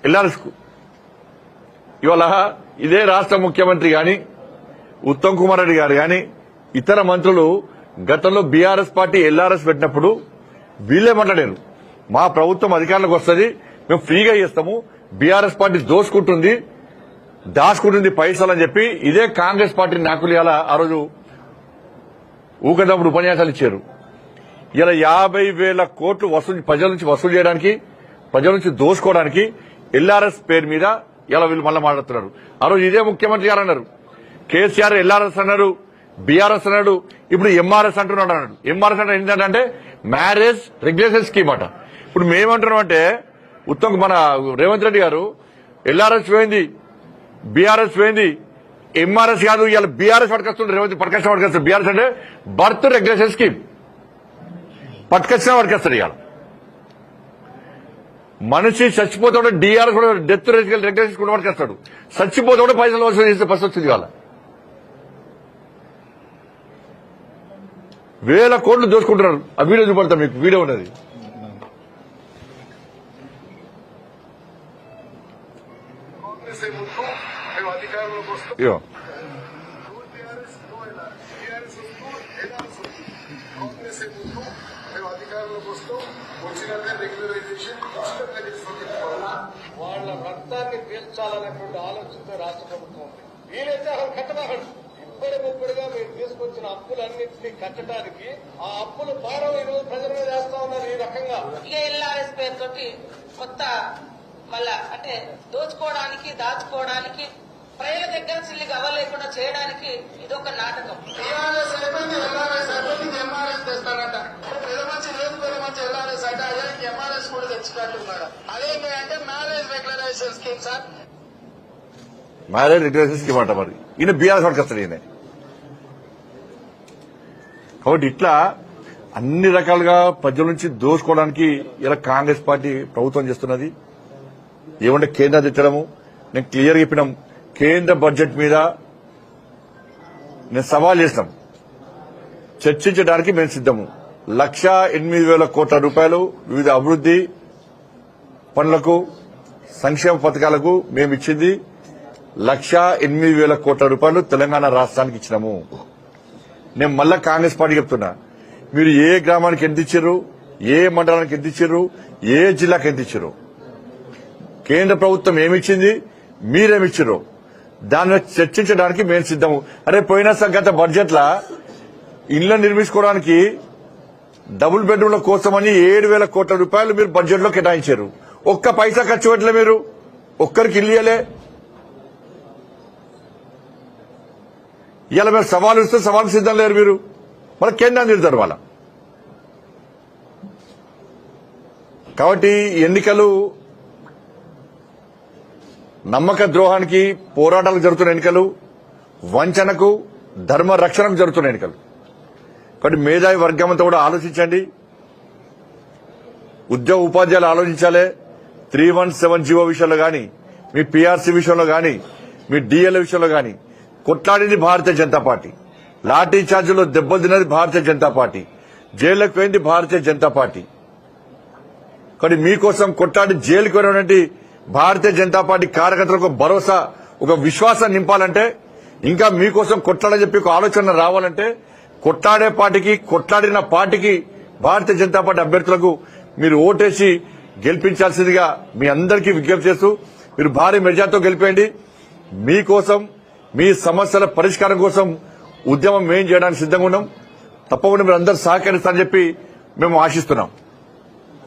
LRS కు ఇవాళ ఇదే రాష్ట్ర ముఖ్యమంత్రి గాని ఉత్తమ్ కుమార్ రెడ్డి గారు గాని ఇతర మంత్రులు గతంలో బీఆర్ఎస్ పార్టీ ఎల్ఆర్ఎస్ పెట్టినప్పుడు వీళ్లే మాట్లాడారు, మా ప్రభుత్వం అధికారంలోకి వస్తుంది, మేము ఫ్రీగా చేస్తాము, బీఆర్ఎస్ పార్టీ దాచుకుంటుంది పైసలు అని చెప్పి ఇదే కాంగ్రెస్ పార్టీ నాయకులు ఆ రోజు ఊకదప్పుడు ఉపన్యాసాలు ఇచ్చారు. ఇలా 50,000 కోట్లు ప్రజల నుంచి వసూలు చేయడానికి, ప్రజల నుంచి దోసుకోవడానికి ఎల్ఆర్ఎస్ పేరు మీద ఇలా వీళ్ళు మళ్ళీ మాట్లాడుతున్నారు. ఆ రోజు ఇదే ముఖ్యమంత్రి గారు అన్నారు, కేసీఆర్ ఎల్ఆర్ఎస్ అన్నారు, బీఆర్ఎస్ అన్నాడు, ఇప్పుడు ఎంఆర్ఎస్ అంటున్నాడు అన్నాడు. ఎంఆర్ఎస్ అంటే ఏంటంటే మ్యారేజ్ రెగ్యులేషన్ స్కీమ్ అట. ఇప్పుడు మేమంటున్నాం అంటే మన రేవంత్ రెడ్డి గారు ఎల్ఆర్ఎస్ పోయింది, బీఆర్ఎస్ పోయింది, ఎంఆర్ఎస్ కాదు, ఇవాళ బీఆర్ఎస్ పట్టుకొస్తుండే రేవంత్ పట్టుకొస్తాడు. బీఆర్ఎస్ అంటే బర్త్ రెగ్యులేషన్ స్కీమ్ పట్టుకొచ్చినా ఇవాళ మనిషి చచ్చిపోతే డిఆర్ఎస్ కూడా డెత్ రెగ్యులేషన్ కూడా పట్టుకొస్తాడు, చచ్చిపోతే కూడా పైసలు వసూలు చేసే పరిస్థితి వచ్చింది. ఇవాళ 1,000 కోట్లు దోచుకుంటున్నారు. ఆ వీడియో చూపడతాం, మీకు వీడియో ఉన్నది. ఇగో వాళ్ళ రక్తాన్ని పీల్చాలనేటువంటి ఆలోచనతో రాష్ట్ర ప్రభుత్వం ఉంది. వీలైతే అసలు కట్టబాకండి. ఇప్పటికిప్పుడుగా మీరు తీసుకొచ్చిన అప్పులన్నింటినీ కట్టడానికి ఆ అప్పుల భారం ఈరోజు ప్రజల మీద వేస్తా ఉన్నారు. ఈ రకంగా ఎల్ఆర్ఎస్ పేరుతోటి కొత్త మళ్ళా అంటే దోచుకోవడానికి దాచుకోవడానికి ప్రజల దగ్గర చిల్లికి అవ్వలేకుండా చేయడానికి ఇదొక నాటకం. టీఆర్ఎస్ అయిపోయింది, ఎల్ఆర్ఎస్ అయిపోయింది, ఎంఆర్ఎస్ తెస్తాడట. పెద్ద మంచి లేదు, పెద్ద మంచి ఎల్ఆర్ఎస్ అంటే అదే ఎంఆర్ఎస్ కూడా తెచ్చుకుంటున్నాడు. అదేంటి అంటే marriage regularisation scheme sir, marriage regulation scheme అంట. మరి ఈయన బీఆర్ఎస్ పట్టుకొస్తాడు ఈయన. కాబట్టి ఇట్లా అన్ని రకాలుగా ప్రజల నుంచి దోచుకోవడానికి ఇలా కాంగ్రెస్ పార్టీ ప్రభుత్వం చేస్తున్నది. ఏమంటే కేంద్రం తెచ్చడము, నేను క్లియర్గా చెప్పినాం, కేంద్ర బడ్జెట్ మీద నేను సవాల్ చేసినాం, చర్చించడానికి మేము సిద్దము. 1,08,000 కోట్ల రూపాయలు వివిధ అభివృద్ది పనులకు, సంక్షేమ పథకాలకు మేము ఇచ్చింది. 1,08,000 కోట్ల రూపాయలు తెలంగాణ రాష్ట్రానికి ఇచ్చినాము. నేను మళ్ళా కాంగ్రెస్ పార్టీ చెప్తున్నా, మీరు ఏ గ్రామానికి ఎంత ఇచ్చారు, ఏ మండలానికి ఎంత ఇచ్చారు, ఏ జిల్లాకి ఎంత ఇచ్చారు, కేంద్ర ప్రభుత్వం ఏమిచ్చింది, మీరేమిచ్చారు, దాన్ని చర్చించడానికి మేము సిద్దము. అరే పోయిన గత బడ్జెట్ లా ఇళ్ల నిర్మించుకోవడానికి డబుల్ బెడ్రూమ్ల కోసమని 7,000 కోట్ల రూపాయలు మీరు బడ్జెట్ లో కేటాయించారు. ఒక్క పైసా ఖర్చు పెట్టలే, మీరు ఒక్కరికి ఇల్లు ఇయ్యలే. ఇలా మీరు సవాలు ఇస్తే సవాలు సిద్ధం లేరు మీరు, మళ్ళీ కేంద్రాన్ని తిడతారు వాళ్ళ. కాబట్టి ఎన్నికలు నమ్మక ద్రోహానికి, పోరాటాలకు జరుగుతున్న ఎన్నికలు, వంచనకు, ధర్మ రక్షణకు జరుగుతున్న ఎన్నికలు. కాబట్టి మేధావి వర్గం అంతా కూడా ఆలోచించండి, ఉద్యోగ ఉపాధ్యాయులు ఆలోచించాలి. 317 జీవో విషయంలో గాని, మీ పీఆర్సీ విషయంలో గాని, మీ డిఎల్ విషయంలో గాని కొట్లాడింది భారతీయ జనతా పార్టీ. లాఠీ చార్జీలో దెబ్బలు తిన్నది భారతీయ జనతా పార్టీ. జైలుకు పోయింది భారతీయ జనతా పార్టీ. కాబట్టి మీకోసం కొట్లాడి జైలుకు పోయినటువంటి భారతీయ జనతా పార్టీ కార్యకర్తలకు భరోసా, ఒక విశ్వాసం నింపాలంటే, ఇంకా మీకోసం కొట్లాడని చెప్పి ఒక ఆలోచన రావాలంటే, కొట్లాడే పార్టీకి, కొట్లాడిన పార్టీకి, భారతీయ జనతా పార్టీ అభ్యర్థులకు మీరు ఓటేసి గెలిపించాల్సిందిగా మీ అందరికీ విజ్ఞప్తి చేస్తూ, మీరు భారీ మెజార్టీతో గెలిపేయండి. మీకోసం, మీ సమస్యల పరిష్కారం కోసం ఉద్యమం మేం చేయడానికి సిద్ధంగా ఉన్నాం. తప్పకుండా మీరు అందరూ సహకరిస్తారని చెప్పి మేము ఆశిస్తున్నాం.